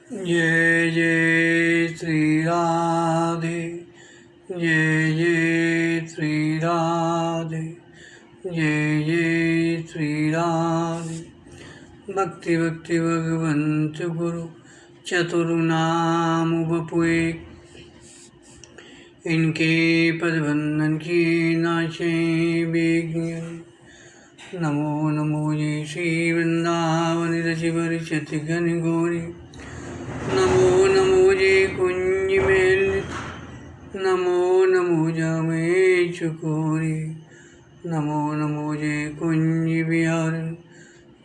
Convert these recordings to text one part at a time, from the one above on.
जय जय श्री राधे, जय जय श्री राधे, जय जय श्री राधे। भक्ति भक्ति भगवंत गुरु चतुर्नाम बपुए, इनके पदबंधन की नाचे बेगिया। नमो नमो जय श्री वृंदावन रचि परिचति घन गौरी। नमो नमो जय कुंज मेल, नमो नमो जामे चकोरी। नमो नमो जय कुंज बिहार,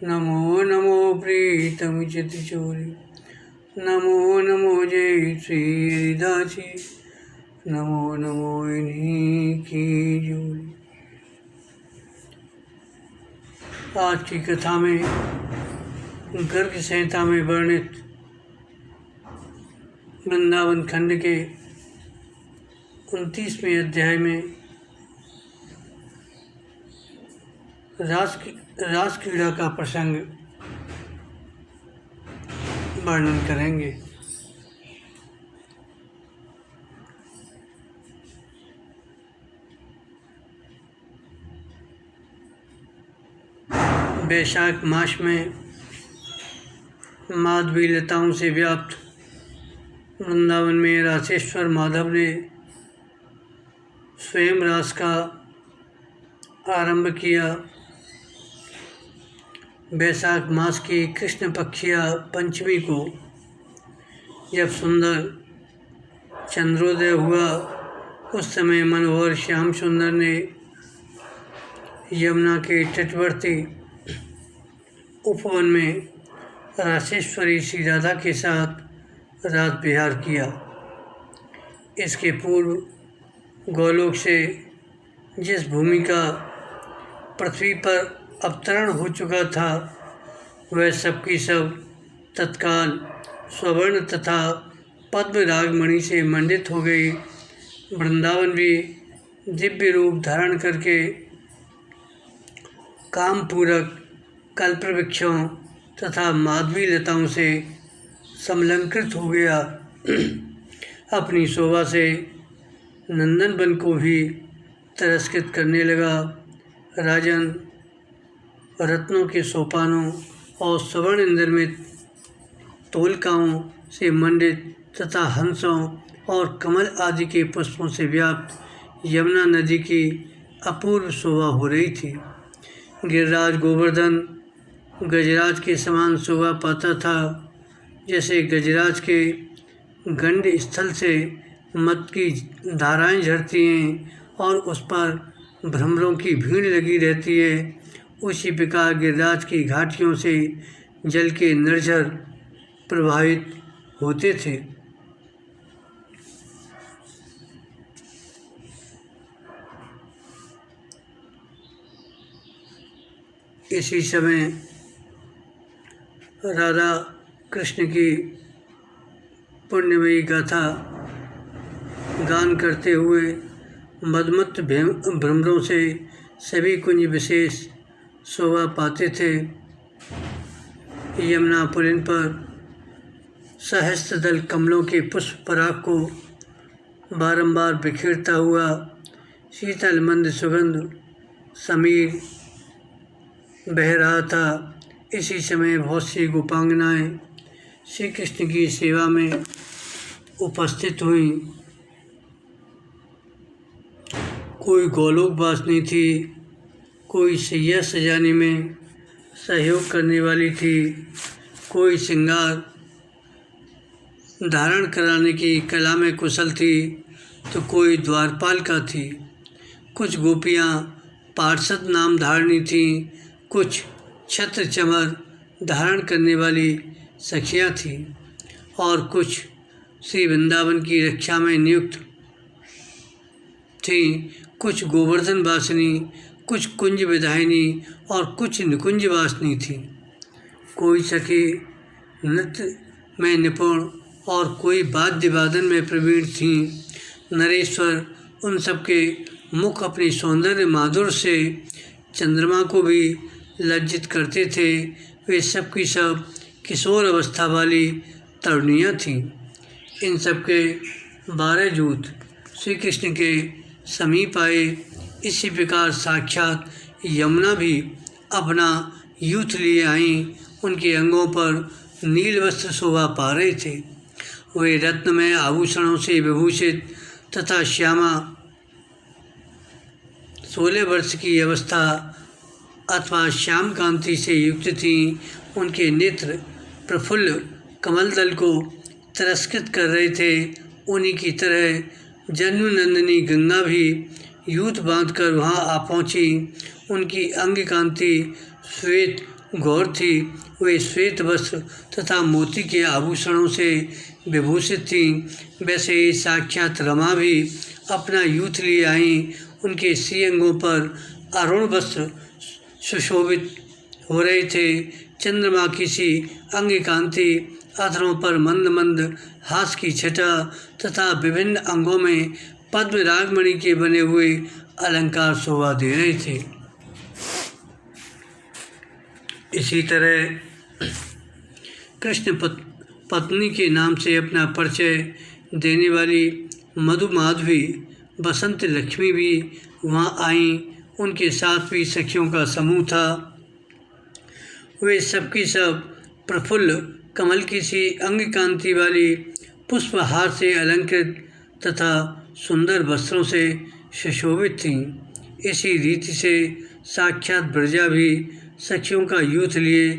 नमो नमो प्रीतम चित चोरी। नमो नमो जय श्री हरिदासी, नमो नमो इन्हीं की जोड़ी। आज की कथा में गर्ग संहिता में वर्णित वृंदावन खंड के 29वें अध्याय में रास क्रीड़ा का प्रसंग वर्णन करेंगे। वैशाख मास में माधवी लताओं से व्याप्त वृंदावन में रासेश्वर माधव ने स्वयं रास का आरंभ किया। वैशाख मास की कृष्ण पक्षिया पंचमी को जब सुंदर चंद्रोदय हुआ, उस समय मनोहर श्याम सुंदर ने यमुना के तटवर्ती उपवन में रासेश्वरी श्री राधा के साथ रात विहार किया। इसके पूर्व गोलोक से जिस भूमि का पृथ्वी पर अवतरण हो चुका था, वह सबकी सब तत्काल स्वर्ण तथा पद्म रागमणि से मंडित हो गई। वृंदावन भी दिव्य रूप धारण करके कामपूरक कल्पवृक्षों तथा माधवी लताओं से समलंकृत हो गया। अपनी शोभा से नंदनवन को भी तिरस्कृत करने लगा। राजन रत्नों के सोपानों और स्वर्ण निर्मित तोलकाओं से मंडित तथा हंसों और कमल आदि के पुष्पों से व्याप्त यमुना नदी की अपूर्व शोभा हो रही थी। गिरिराज गोवर्धन गजराज के समान शोभा पाता था। जैसे गजराज के गंड स्थल से मद की धाराएं झरती हैं और उस पर भ्रमरों की भीड़ लगी रहती है, उसी प्रकार गिरिराज की घाटियों से जल के निर्झर प्रवाहित होते थे। इसी समय राधा कृष्ण की पुण्यमयी गाथा गान करते हुए मदमत्त भ्रमरों से सभी कुंज विशेष शोभा पाते थे। यमुना पुलिन पर सहस्त्रदल कमलों के पुष्प पराग को बारंबार बिखेरता हुआ शीतल मंद सुगंध समीर बह रहा था। इसी समय बहुत सी गोपांगनाएं श्री कृष्ण की सेवा में उपस्थित हुई। कोई गोलोकवासिनी थी, कोई सैया सजाने में सहयोग करने वाली थी, कोई श्रृंगार धारण कराने की कला में कुशल थी, तो कोई द्वारपालिका थी। कुछ गोपियाँ पार्षद नाम धारणी थीं, कुछ छत्र चमर धारण करने वाली सखियाँ थीं और कुछ श्री वृंदावन की रक्षा में नियुक्त थीं। कुछ गोवर्धन वासिनी, कुछ कुंज विधायिनी और कुछ निकुंज वासिनी थीं। कोई सखी नृत्य में निपुण और कोई वाद्य वादन में प्रवीण थीं। नरेश्वर उन सबके मुख अपने सौंदर्य माधुर्य से चंद्रमा को भी लज्जित करते थे। वे सब की सब किशोर अवस्था वाली तरुणियाँ थीं। इन सब के 12 दूत श्री कृष्ण के समीप आए। इसी प्रकार साक्षात यमुना भी अपना यूथ लिए आईं। उनके अंगों पर नील वस्त्र शोभा पा रहे थे। वे रत्नमय आभूषणों से विभूषित तथा श्यामा 16 वर्ष की अवस्था अथवा श्याम कांति से युक्त थीं। उनके नेत्र प्रफुल्ल कमल दल को तिरस्कृत कर रहे थे। उन्हीं की तरह जन्मनंदिनी गंगा भी यूथ बांधकर वहां आ पहुंची। उनकी अंग कांति श्वेत गौर थी। वे श्वेत वस्त्र तथा मोती के आभूषणों से विभूषित थीं। वैसे ही साक्षात रमा भी अपना यूथ लिए आईं। उनके श्रीअंगों पर अरुण वस्त्र सुशोभित हो रहे थे। चंद्रमा की सी अंग कांति, अधरों पर मंद मंद हास की छटा तथा विभिन्न अंगों में पद्म रागमणि के बने हुए अलंकार शोभा दे रहे थे। इसी तरह कृष्ण पत्नी के नाम से अपना परिचय देने वाली मधुमाधवी बसंत लक्ष्मी भी वहाँ आईं। उनके साथ भी सखियों का समूह था। वे सबकी सब प्रफुल्ल कमल की सी अंग कांति वाली पुष्पहार से अलंकृत तथा सुंदर वस्त्रों से सुशोभित थीं। इसी रीति से साक्षात ब्रजा भी सखियों का यूथ लिए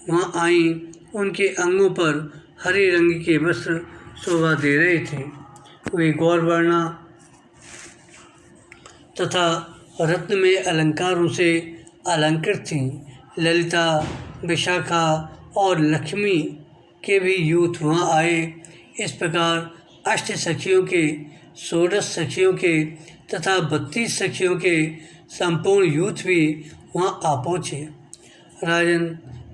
वहाँ आईं। उनके अंगों पर हरे रंग के वस्त्र शोभा दे रहे थे। वे गौरवर्णा तथा रत्न में अलंकारों से अलंकृत थीं। ललिता, विशाखा और लक्ष्मी के भी यूथ वहाँ आए। इस प्रकार 8 सखियों के, 16 सखियों के तथा 32 सखियों के संपूर्ण यूथ भी वहाँ आ पहुँचे। राजन,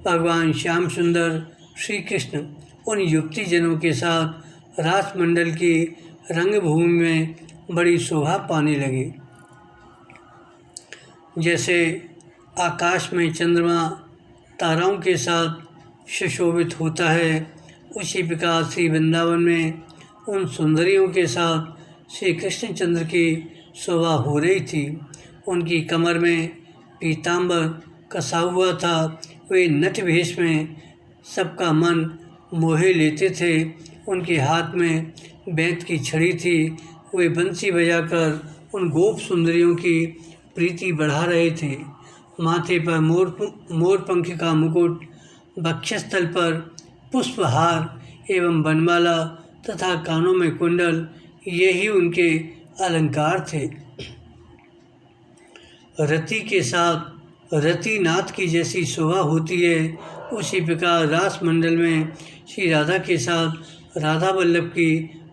भगवान श्याम सुंदर श्री कृष्ण उन युवती जनों के साथ राजमंडल की रंगभूमि में बड़ी शोभा पाने लगे। जैसे आकाश में चंद्रमा ताराओं के साथ सुशोभित होता है, उसी प्रकार श्री वृंदावन में उन सुंदरियों के साथ श्री कृष्णचंद्र की शोभा हो रही थी। उनकी कमर में पीताम्बर कसा हुआ था। वे नट भेष में सबका मन मोहे लेते थे। उनके हाथ में बैंत की छड़ी थी। वे बंसी बजाकर उन गोप सुंदरियों की प्रीति बढ़ा रहे थे। माथे पर मोरपंख का मुकुट, वक्षस्थल पर पुष्पहार एवं बनमाला तथा कानों में कुंडल, यही उनके अलंकार थे। रति के साथ रतिनाथ की जैसी शोभा होती है, उसी प्रकार रास मंडल में श्री राधा के साथ राधा वल्लभ की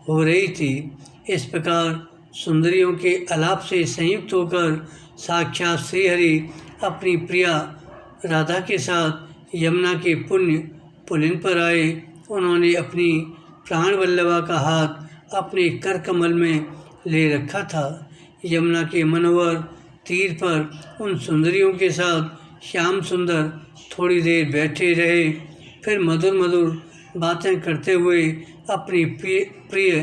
हो रही थी। इस प्रकार सुंदरियों के आलाप से संयुक्त होकर साक्षात श्रीहरि अपनी प्रिया राधा के साथ यमुना के पुण्य पुलिन पर आए। उन्होंने अपनी प्राण वल्लभा का हाथ अपने कर कमल में ले रखा था। यमुना के मनोहर तीर पर उन सुंदरियों के साथ श्याम सुंदर थोड़ी देर बैठे रहे। फिर मधुर मधुर बातें करते हुए अपनी प्रिय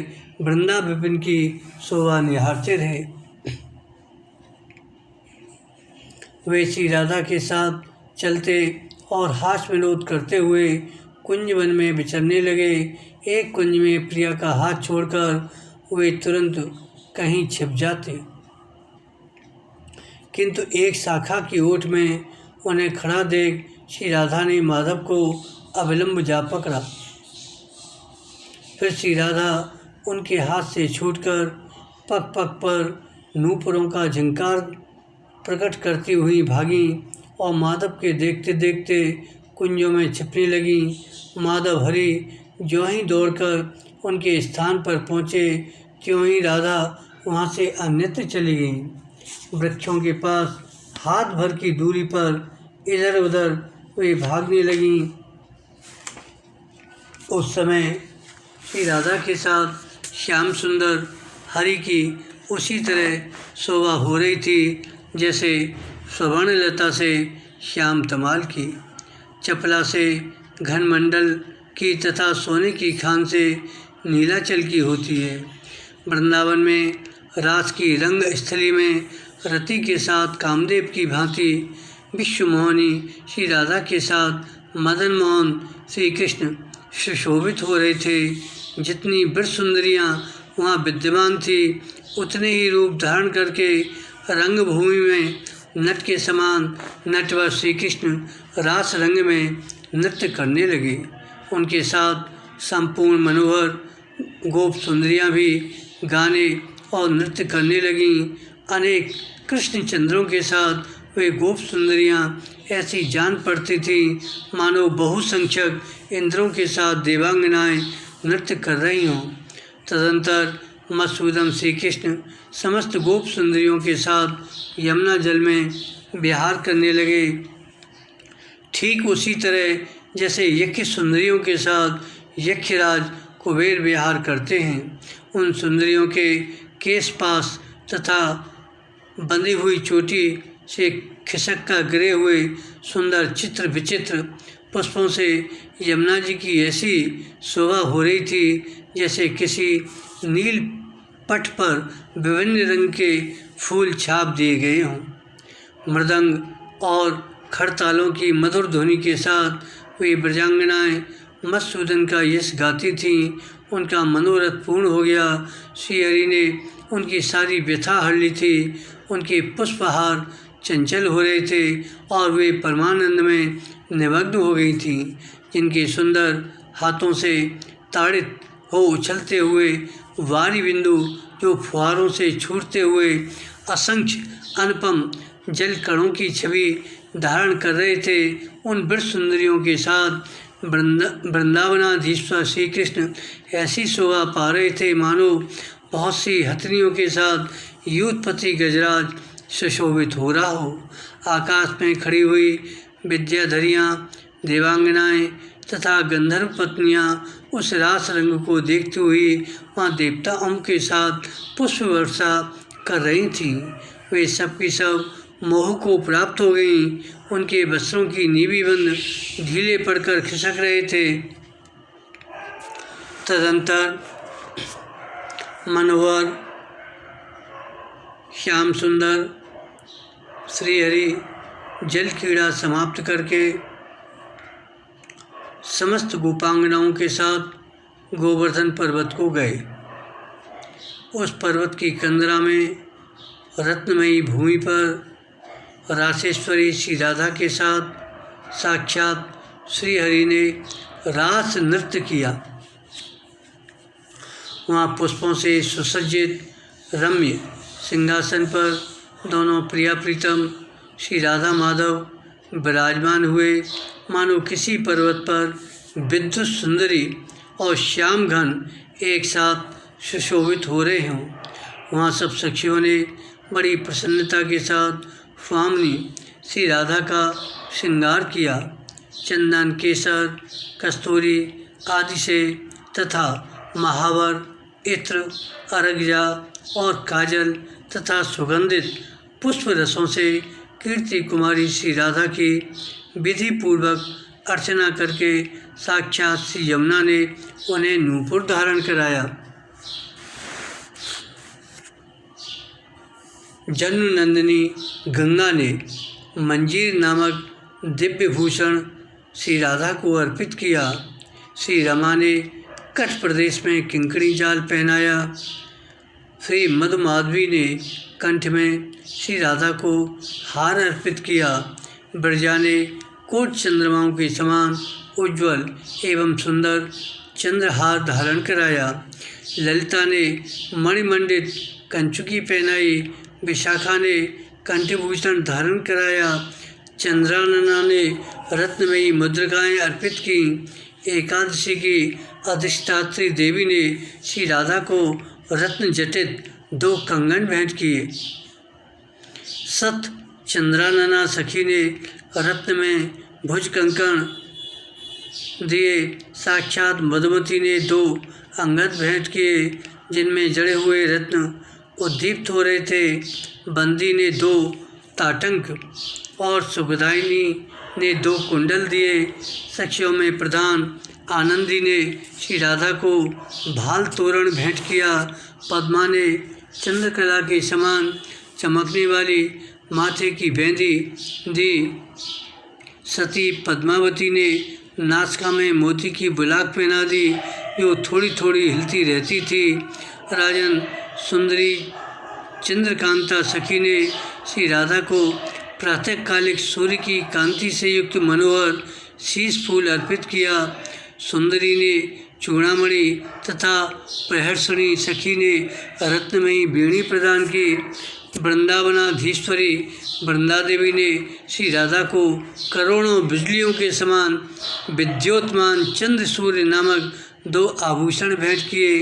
वृंदा विपिन की शोभा निहारते रहे। वे श्री राधा के साथ चलते और हास विनोद करते हुए कुंज वन में विचरने लगे। एक कुंज में प्रिया का हाथ छोड़कर वे तुरंत कहीं छिप जाते, किंतु एक शाखा की ओट में उन्हें खड़ा देख श्री राधा ने माधव को अविलंब जा पकड़ा। फिर श्री राधा उनके हाथ से छूटकर पग पग पर नूपुरों का झंकार प्रकट करती हुई भागी और माधव के देखते देखते कुंजों में छिपने लगी। माधव हरि ज्यों ही दौड़कर उनके स्थान पर पहुँचे, त्यों ही राधा वहाँ से अन्यत्र चली गई। वृक्षों के पास हाथ भर की दूरी पर इधर उधर वे भागने लगीं। उस समय श्री राधा के साथ श्याम सुंदर हरि की उसी तरह शोभा हो रही थी जैसे स्वर्णलता से श्याम तमाल की। चपला से घनमंडल की तथा सोने की खान से नीलाचल की होती है। वृंदावन में रास की रंग स्थली में रति के साथ कामदेव की भांति विश्वमोहिनी श्री राधा के साथ मदन मोहन श्री कृष्ण सुशोभित हो रहे थे। जितनी वृष सुंदरियाँ वहाँ विद्यमान थी उतने ही रूप धारण करके रंगभूमि में नट के समान नटवर श्री कृष्ण रास रंग में नृत्य करने लगे। उनके साथ संपूर्ण मनोहर गोप सुंदरियाँ भी गाने और नृत्य करने लगीं। अनेक कृष्ण चंद्रों के साथ वे गोप सुंदरियाँ ऐसी जान पड़ती थीं मानो बहुसंख्यक इंद्रों के साथ देवांगनाएं नृत्य कर रही हों। तदंतर मधुसूदन श्री कृष्ण समस्त गोप सुंदरियों के साथ यमुना जल में विहार करने लगे, ठीक उसी तरह जैसे यक्ष सुंदरियों के साथ यक्षराज कुबेर विहार करते हैं। उन सुंदरियों के केश पास तथा बंधी हुई चोटी से खिसक कर गिरे हुए सुंदर चित्र विचित्र पुष्पों से यमुना जी की ऐसी शोभा हो रही थी जैसे किसी नील पट पर विभिन्न रंग के फूल छाप दिए गए हों। मृदंग और खड़तालों की मधुर ध्वनि के साथ वे ब्रजांगनाएं मधुसूदन का यश गाती थीं। उनका मनोरथ पूर्ण हो गया। श्री हरि ने उनकी सारी व्यथा हर ली थी। उनके पुष्पहार चंचल हो रहे थे और वे परमानंद में निमग्न हो गई थीं। जिनके सुंदर हाथों से ताड़ित हो उछलते हुए वारी बिंदु जो फुहारों से छूटते हुए असंख्य अनुपम जल कणों की छवि धारण कर रहे थे, उन वृष सुंदरियों के साथ वृंदावनाधीश्वर श्री कृष्ण ऐसी शोभा पा रहे थे मानो बहुत सी हथनियों के साथ यूथपति गजराज सुशोभित हो रहा हो। आकाश में खड़ी हुई विद्याधरियाँ देवांगनाएं तथा गंधर्व पत्नियाँ उस रास रंग को देखती हुई वहाँ देवताओं के साथ पुष्प वर्षा कर रही थीं। वे सब की सब मोह को प्राप्त हो गईं। उनके वस्त्रों की नीवी बंद ढीले पड़कर खिसक रहे थे। तदंतर मनोहर श्याम सुंदर श्रीहरि जल क्रीड़ा समाप्त करके समस्त गोपांगनाओं के साथ गोवर्धन पर्वत को गए। उस पर्वत की कंदरा में रत्नमयी भूमि पर रासेश्वरी श्री राधा के साथ साक्षात श्री हरि ने रास नृत्य किया। वहाँ पुष्पों से सुसज्जित रम्य सिंहासन पर दोनों प्रिया प्रीतम श्री राधा माधव विराजमान हुए मानो किसी पर्वत पर विद्युत सुंदरी और श्याम घन एक साथ सुशोभित हो रहे हों। वहाँ सब सखियों ने बड़ी प्रसन्नता के साथ स्वामिनी श्री राधा का श्रृंगार किया। चंदन केसर कस्तूरी आदि से तथा महावर इत्र अरग्या और काजल तथा सुगंधित पुष्प रसों से कीर्ति कुमारी श्री राधा की विधि पूर्वक अर्चना करके साक्षात श्री यमुना ने उन्हें नूपुर धारण कराया। जन्म नंदिनी गंगा ने मंजीर नामक दिव्य भूषण श्री राधा को अर्पित किया। श्री रमा ने कच्छ प्रदेश में किंकणी जाल पहनाया। श्री मधुमाधवी ने कंठ में श्री राधा को हार अर्पित किया। ब्रजा ने कोट चंद्रमाओं के समान उज्ज्वल एवं सुंदर चंद्रहार धारण कराया। ललिता ने मणिमंडित कंचुकी पहनाई। विशाखा ने कंठभूषण धारण कराया। चंद्रानना ने रत्नमयी मुद्रिकाएं अर्पित की। एकादशी की अधिष्ठात्री देवी ने श्री राधा को रत्न जटित 2 कंगन भेंट किए। सत चंद्रानना सखी ने रत्न में भुज कंकण दिए। साक्षात मधुमती ने 2 अंगद भेंट किए जिनमें जड़े हुए रत्न उद्दीप्त हो रहे थे। बंदी ने 2 ताटंक और सुगदायिनी ने 2 कुंडल दिए। सखियों में प्रधान आनंदी ने श्री राधा को भाल तोरण भेंट किया। पद्मा ने चंद्रकला के समान चमकने वाली माथे की बेंदी दी। सती पद्मावती ने नासिका में मोती की बुलाक पहना दी, जो थोड़ी थोड़ी हिलती रहती थी। राजन सुंदरी चंद्रकांता सखी ने श्री राधा को प्रातःकालिक सूर्य की कांति से युक्त मनोहर शीश फूल अर्पित किया। सुंदरी ने चूड़ामणि तथा प्रहर्षणी सखी ने रत्नमयी बीणी प्रदान की। वृंदावनाधीश्वरी वृंदा देवी ने श्री राधा को करोड़ों बिजलियों के समान विद्योतमान चंद्र सूर्य नामक 2 आभूषण भेंट किए।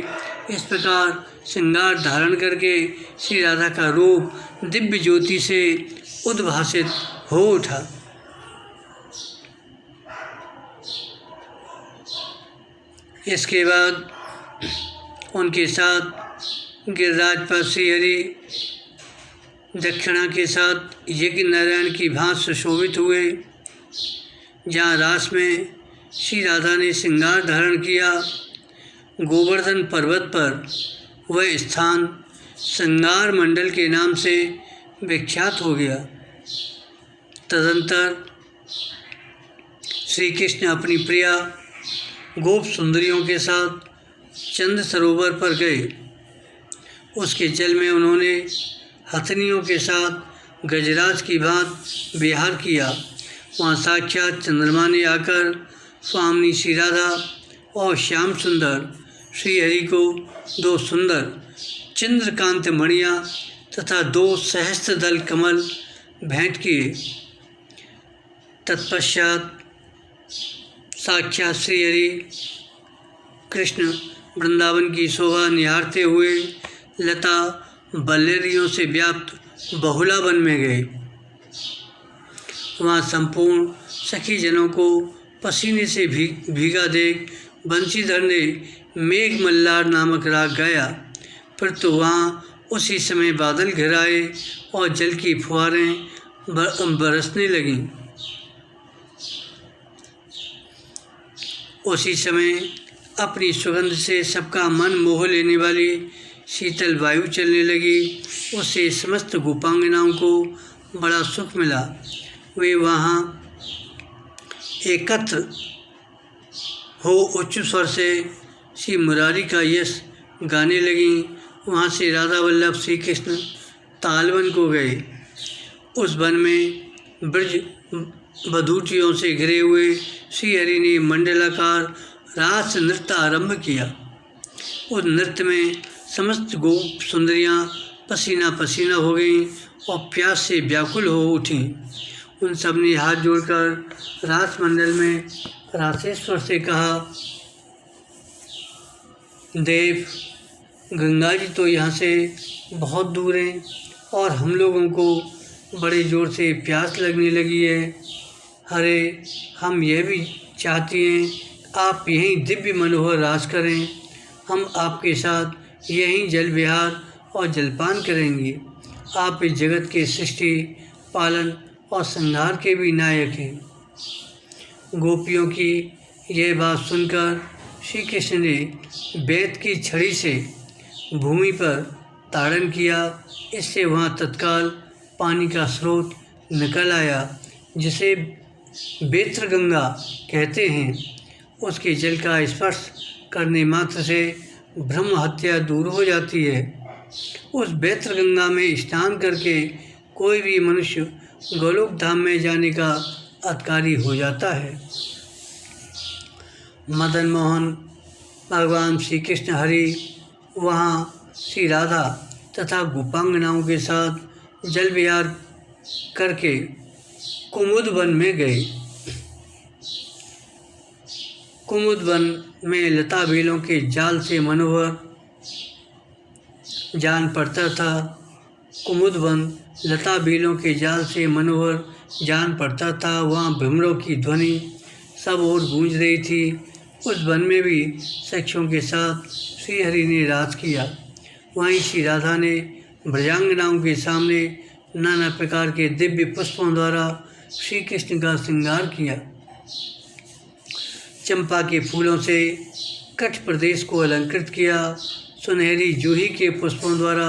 इस प्रकार श्रृंगार धारण करके श्री राधा का रूप दिव्य ज्योति से उद्भासित हो उठा। इसके बाद उनके साथ गिरिराज पर श्रीहरि दक्षिणा के साथ यज्ञ नारायण की भांति सुशोभित हुए। जहाँ रास में श्री राधा ने श्रृंगार धारण किया, गोवर्धन पर्वत पर वह स्थान श्रृंगार मंडल के नाम से विख्यात हो गया। तदंतर श्री कृष्ण अपनी प्रिया गोप सुंदरियों के साथ चंद सरोवर पर गए। उसके जल में उन्होंने हथनियों के साथ गजराज की भांति विहार किया। वहाँ साक्षात चंद्रमा ने आकर स्वामिनी श्री राधा और श्याम सुंदर श्री हरि को 2 सुंदर चंद्रकांत मणियाँ तथा 2 सहस्त्रदल कमल भेंट किए। तत्पश्चात साक्षात श्री हरि कृष्ण वृंदावन की शोभा निहारते हुए लता बल्लेरियों से व्याप्त बहुला वन में गए। वहाँ संपूर्ण सखी जनों को पसीने से भीगा देख बंशीधर ने मेघ मल्लार नामक राग गाया। फिर तो वहाँ उसी समय बादल घिर आए और जल की फुहारें बरसने लगीं। उसी समय अपनी सुगंध से सबका मन मोह लेने वाली शीतल वायु चलने लगी। उससे समस्त गोपांगनाओं को बड़ा सुख मिला। वे वहाँ एकत्र हो उच्च स्वर से श्री मुरारी का यश गाने लगीं। वहाँ से राधा वल्लभ श्री कृष्ण तालवन को गए। उस वन में ब्रज बधूटियों से घिरे हुए श्री हरि ने मंडलाकार रास नृत्य आरंभ किया। उस नृत्य में समस्त गोप सुंदरियाँ पसीना पसीना हो गईं और प्यास से व्याकुल हो उठीं। उन सब ने हाथ जोड़कर रास मंडल में रासेश्वर से कहा, देव, गंगा जी तो यहाँ से बहुत दूर हैं और हम लोगों को बड़े ज़ोर से प्यास लगने लगी है। अरे, हम यह भी चाहती हैं आप यहीं दिव्य मनोहर रास करें। हम आपके साथ यहीं जल विहार और जलपान करेंगे। आप इस जगत के सृष्टि, पालन और संहार के भी नायक हैं। गोपियों की यह बात सुनकर श्री कृष्ण ने बेत की छड़ी से भूमि पर ताड़न किया। इससे वहाँ तत्काल पानी का स्रोत निकल आया, जिसे बेत्र गंगा कहते हैं। उसके जल का स्पर्श करने मात्र से ब्रह्म हत्या दूर हो जाती है। उस बेत्र गंगा में स्नान करके कोई भी मनुष्य गोलोक धाम में जाने का अधिकारी हो जाता है। मदन मोहन भगवान श्री कृष्ण हरि वहाँ श्री राधा तथा गोपांगनाओं के साथ जल विहार करके कुमुद वन में गए। कुमुद वन में लता बेलों के जाल से मनोहर जान पड़ता था। कुमुद वन लता बेलों के जाल से मनोहर जान पड़ता था। वहाँ भ्रमरों की ध्वनि सब ओर गूंज रही थी। उस वन में भी सखियों के साथ श्री हरि ने राज किया। वहीं श्री राधा ने ब्रजांगनाओं के सामने नाना प्रकार के दिव्य पुष्पों द्वारा श्री कृष्ण का श्रृंगार किया। चंपा के फूलों से कठ प्रदेश को अलंकृत किया। सुनहरी जूही के पुष्पों द्वारा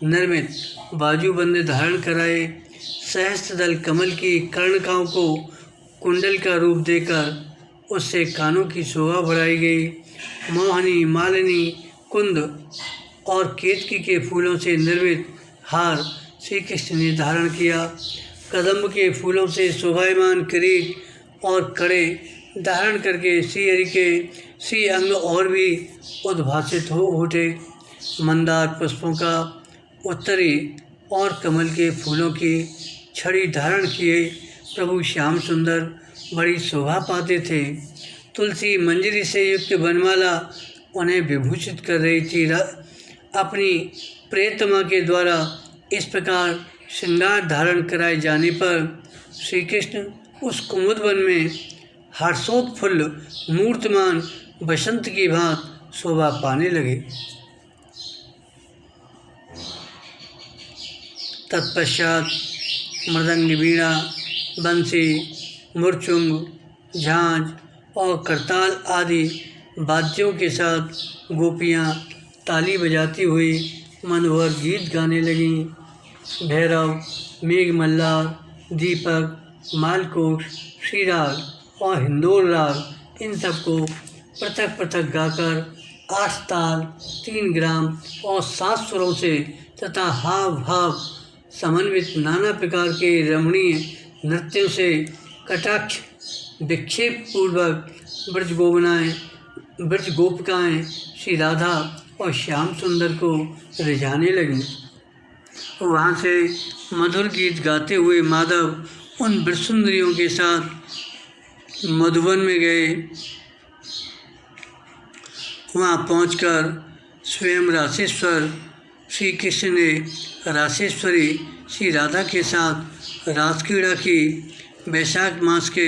निर्मित बाजूबंद धारण कराए। सहस्त्रदल कमल की कर्णिकाओं को कुंडल का रूप देकर उससे कानों की शोभा बढ़ाई गई। मोहनी, मालिनी, कुंद और केतकी के फूलों से निर्मित हार श्री कृष्ण ने धारण किया। कदम्ब के फूलों से शोभायमान किरीट और कड़े धारण करके श्री हरि के श्री अंग और भी उद्भासित हो उठे। मंदार पुष्पों का उत्तरी और कमल के फूलों की छड़ी धारण किए प्रभु श्याम सुंदर बड़ी शोभा पाते थे। तुलसी मंजरी से युक्त बनमाला उन्हें विभूषित कर रही थी। अपनी प्रियतमा के द्वारा इस प्रकार श्रृंगार धारण कराए जाने पर श्री कृष्ण उस कुमुद वन में हर्षोत्फुल्ल मूर्तमान बसंत की भांति शोभा पाने लगे। तत्पश्चात मृदंग, वीणा, बंसी, मुरचुंग, झांझ और करताल आदि वाद्यों के साथ गोपियाँ ताली बजाती हुई मनोहर गीत गाने लगीं। भैरव, मेघमल्लार, दीपक, मालकोष, श्रीराग और हिंदोल राग इन सबको पृथक पृथक गाकर 8 ताल, 3 ग्राम और 7 स्वरों से तथा हाव भाव समन्वित नाना प्रकार के रमणीय नृत्यों से कटाक्ष विक्षेप पूर्वक ब्रज गोपिकाएँ श्री राधा और श्याम सुंदर को रिझाने लगीं। वहाँ से मधुर गीत गाते हुए माधव उन ब्रजसुंदरियों के साथ मधुवन में गए। वहाँ पहुंचकर स्वयं रासेश्वर श्री कृष्ण ने रासेश्वरी श्री राधा के साथ रासक्रीड़ा की। वैशाख मास के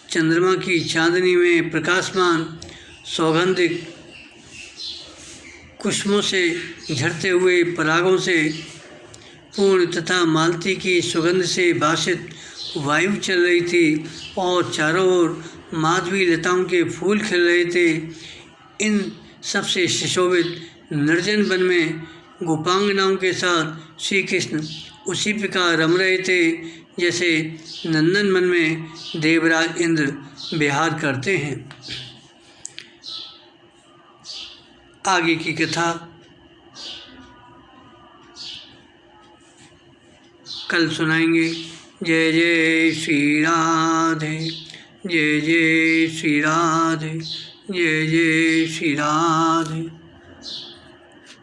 चंद्रमा की चांदनी में प्रकाशमान सौगंधिक कुसुमों से झड़ते हुए परागों से पूर्ण तथा मालती की सुगंध से भासित वायु चल रही थी और चारों ओर माधवी लताओं के फूल खिल रहे थे। इन सबसे सुशोभित निर्जन वन में गोपांगनाओं के साथ श्री कृष्ण उसी प्रकार रम रहे थे जैसे नंदन वन में देवराज इंद्र विहार करते हैं। आगे की कथा कल सुनाएंगे। जय जय श्री राधे, जय जय श्री राधे, जय जय श्री राधे।